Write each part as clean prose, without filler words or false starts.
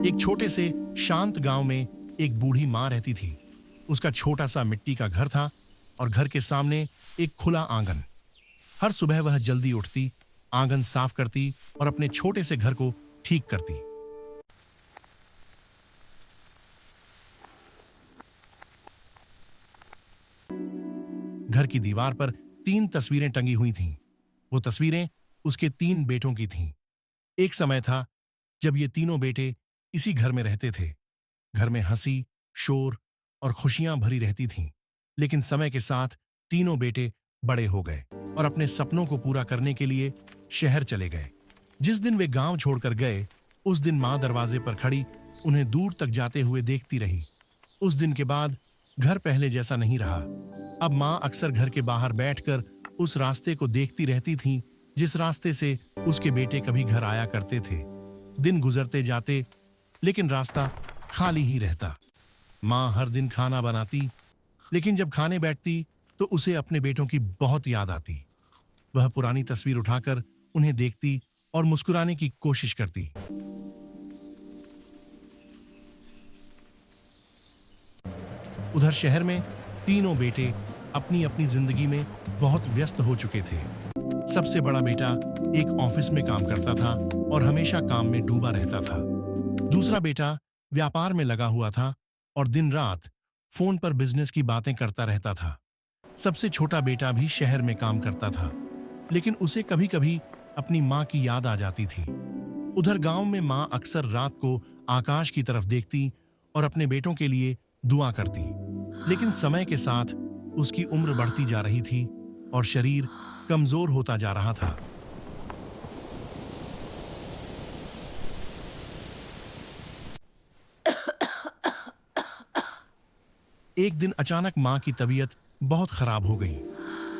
एक छोटे से शांत गांव में एक बूढ़ी माँ रहती थी। उसका छोटा सा मिट्टी का घर था और घर के सामने एक खुला आंगन। हर सुबह वह जल्दी उठती, आंगन साफ करती और अपने छोटे से घर को ठीक करती। घर की दीवार पर 3 तस्वीरें टंगी हुई थीं। वो तस्वीरें उसके 3 बेटों की थीं। एक समय था जब ये तीनों बेटे इसी घर में रहते थे। घर में हंसी, शोर और खुशियां भरी रहती थीं। लेकिन समय के साथ तीनों बेटे बड़े हो गए और अपने सपनों को पूरा करने के लिए शहर चले गए। जिस दिन वे गांव छोड़कर गए, उस दिन मां दरवाजे पर खड़ी उन्हें दूर तक जाते हुए देखती रही। उस दिन के बाद घर पहले जैसा नहीं रहा। अब मां अक्सर घर के बाहर बैठकर उस रास्ते को देखती रहती थीं, जिस रास्ते से उसके बेटे कभी घर आया करते थे। दिन गुजरते जाते, लेकिन रास्ता खाली ही रहता। मां हर दिन खाना बनाती, लेकिन जब खाने बैठती तो उसे अपने बेटों की बहुत याद आती। वह पुरानी तस्वीर उठाकर उन्हें देखती और मुस्कुराने की कोशिश करती। उधर शहर में तीनों बेटे अपनी अपनी जिंदगी में बहुत व्यस्त हो चुके थे। सबसे बड़ा बेटा एक ऑफिस में काम करता था और हमेशा काम में डूबा रहता था। दूसरा बेटा व्यापार में लगा हुआ था और दिन रात फोन पर बिजनेस की बातें करता रहता था। सबसे छोटा बेटा भी शहर में काम करता था, लेकिन उसे कभी कभी अपनी माँ की याद आ जाती थी। उधर गांव में माँ अक्सर रात को आकाश की तरफ देखती और अपने बेटों के लिए दुआ करती। लेकिन समय के साथ उसकी उम्र बढ़ती जा रही थी और शरीर कमजोर होता जा रहा था। एक दिन अचानक माँ की तबीयत बहुत खराब हो गई।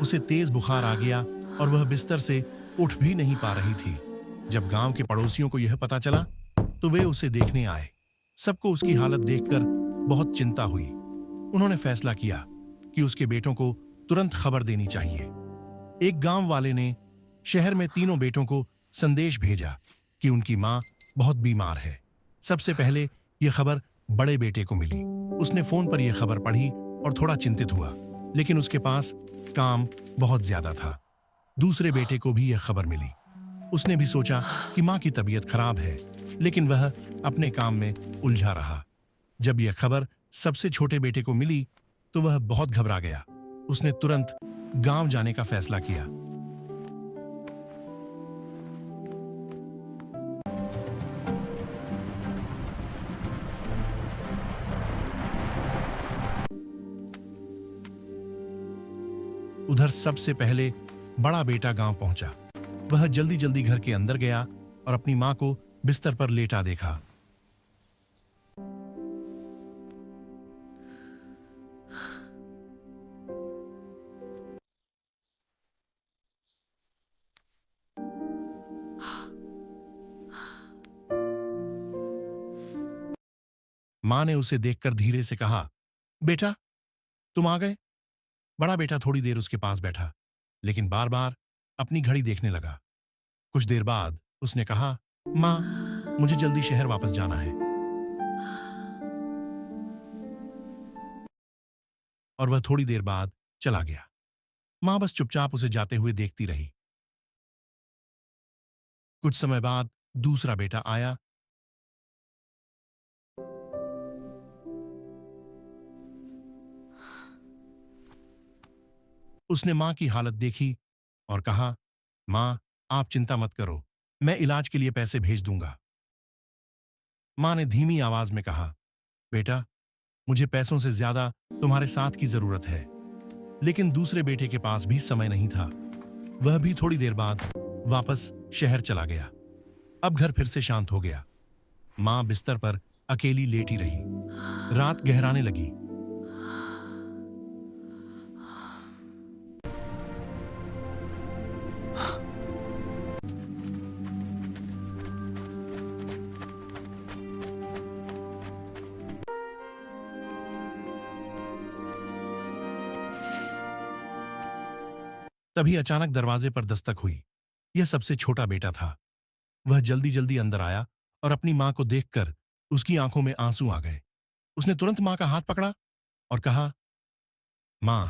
उसे तेज बुखार आ गया और वह बिस्तर से उठ भी नहीं पा रही थी। जब गांव के पड़ोसियों को यह पता चला, तो वे उसे देखने आए। सबको उसकी हालत देखकर बहुत चिंता हुई। उन्होंने फैसला किया कि उसके बेटों को तुरंत खबर देनी चाहिए। एक गांव वाले ने शहर में तीनों बेटों को संदेश भेजा कि उनकी मां बहुत बीमार है। सबसे पहले यह खबर बड़े बेटे को मिली। उसने फोन पर यह खबर पढ़ी और थोड़ा चिंतित हुआ, लेकिन उसके पास काम बहुत ज्यादा था। दूसरे बेटे को भी यह खबर मिली। उसने भी सोचा कि मां की तबीयत खराब है, लेकिन वह अपने काम में उलझा रहा। जब यह खबर सबसे छोटे बेटे को मिली, तो वह बहुत घबरा गया। उसने तुरंत गांव जाने का फैसला किया। उधर सबसे पहले बड़ा बेटा गांव पहुंचा। वह जल्दी जल्दी घर के अंदर गया और अपनी मां को बिस्तर पर लेटा देखा। मां ने उसे देखकर धीरे से कहा, बेटा, तुम आ गए। बड़ा बेटा थोड़ी देर उसके पास बैठा, लेकिन बार बार अपनी घड़ी देखने लगा। कुछ देर बाद उसने कहा, मां, मुझे जल्दी शहर वापस जाना है। और वह थोड़ी देर बाद चला गया। मां बस चुपचाप उसे जाते हुए देखती रही। कुछ समय बाद दूसरा बेटा आया। उसने मां की हालत देखी और कहा, मां, आप चिंता मत करो, मैं इलाज के लिए पैसे भेज दूंगा। मां ने धीमी आवाज में कहा, बेटा, मुझे पैसों से ज्यादा तुम्हारे साथ की जरूरत है। लेकिन दूसरे बेटे के पास भी समय नहीं था। वह भी थोड़ी देर बाद वापस शहर चला गया। अब घर फिर से शांत हो गया। मां बिस्तर पर अकेली लेटी रही। रात गहराने लगी। तभी अचानक दरवाजे पर दस्तक हुई। यह सबसे छोटा बेटा था। वह जल्दी जल्दी अंदर आया और अपनी मां को देखकर उसकी आंखों में आंसू आ गए। उसने तुरंत मां का हाथ पकड़ा और कहा, मां,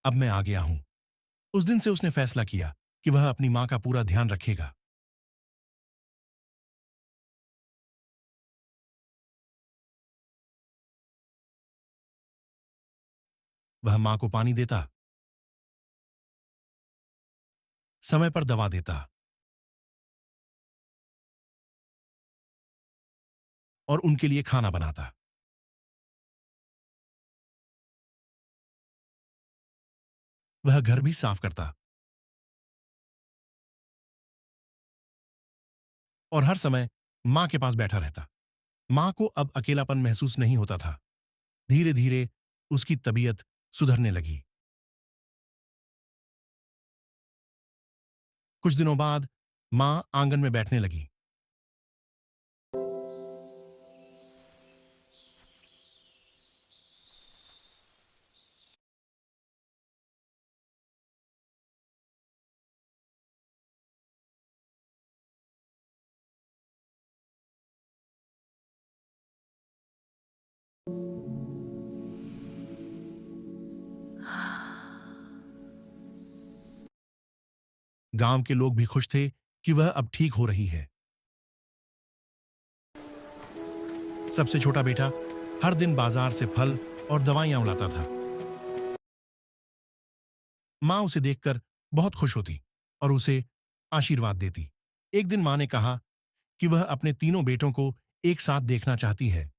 अब मैं आ गया हूं। उस दिन से उसने फैसला किया कि वह अपनी मां का पूरा ध्यान रखेगा। वह मां को पानी देता, समय पर दवा देता और उनके लिए खाना बनाता। वह घर भी साफ करता और हर समय मां के पास बैठा रहता। मां को अब अकेलापन महसूस नहीं होता था। धीरे धीरे उसकी तबीयत सुधरने लगी। कुछ दिनों बाद मां आंगन में बैठने लगी। गांव के लोग भी खुश थे कि वह अब ठीक हो रही है। सबसे छोटा बेटा हर दिन बाजार से फल और दवाइयां लाता था। मां उसे देखकर बहुत खुश होती और उसे आशीर्वाद देती। एक दिन मां ने कहा कि वह अपने तीनों बेटों को एक साथ देखना चाहती है।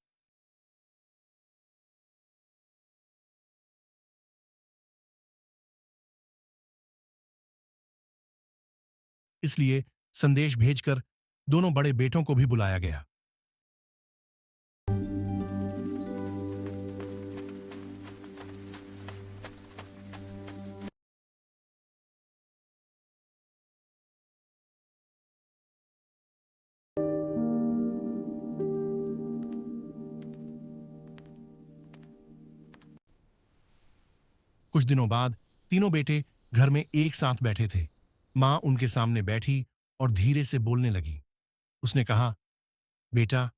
इसलिए संदेश भेजकर दोनों बड़े बेटों को भी बुलाया गया। कुछ दिनों बाद तीनों बेटे घर में एक साथ बैठे थे। मां उनके सामने बैठी और धीरे से बोलने लगी। उसने कहा, बेटा,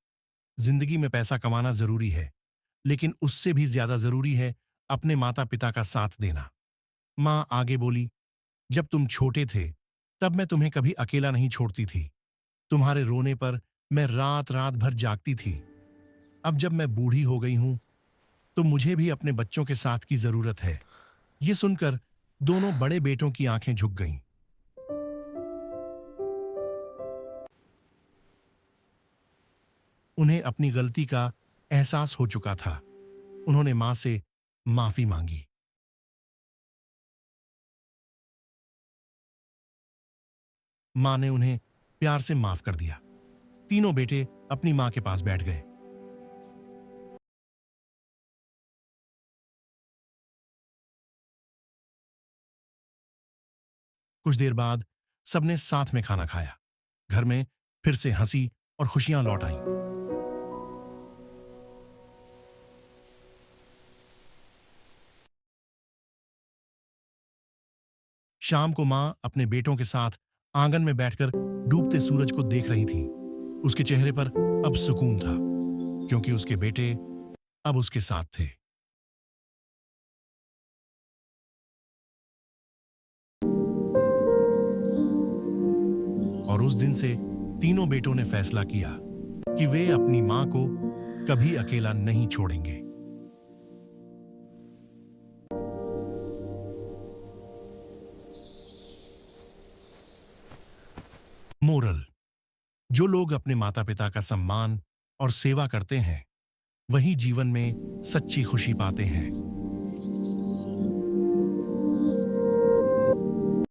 जिंदगी में पैसा कमाना जरूरी है, लेकिन उससे भी ज्यादा जरूरी है अपने माता पिता का साथ देना। मां आगे बोली, जब तुम छोटे थे तब मैं तुम्हें कभी अकेला नहीं छोड़ती थी। तुम्हारे रोने पर मैं रात रात भर जागती थी। अब जब मैं बूढ़ी हो गई हूं तो मुझे भी अपने बच्चों के साथ की जरूरत है। ये सुनकर दोनों बड़े बेटों की आंखें झुक गईं। उन्हें अपनी गलती का एहसास हो चुका था। उन्होंने मां से माफी मांगी। मां ने उन्हें प्यार से माफ कर दिया। तीनों बेटे अपनी मां के पास बैठ गए। कुछ देर बाद सबने साथ में खाना खाया। घर में फिर से हंसी और खुशियां लौट आईं। शाम को मां अपने बेटों के साथ आंगन में बैठकर डूबते सूरज को देख रही थी। उसके चेहरे पर अब सुकून था, क्योंकि उसके बेटे अब उसके साथ थे। और उस दिन से तीनों बेटों ने फैसला किया कि वे अपनी मां को कभी अकेला नहीं छोड़ेंगे। मोरल: जो लोग अपने माता पिता का सम्मान और सेवा करते हैं, वही जीवन में सच्ची खुशी पाते हैं।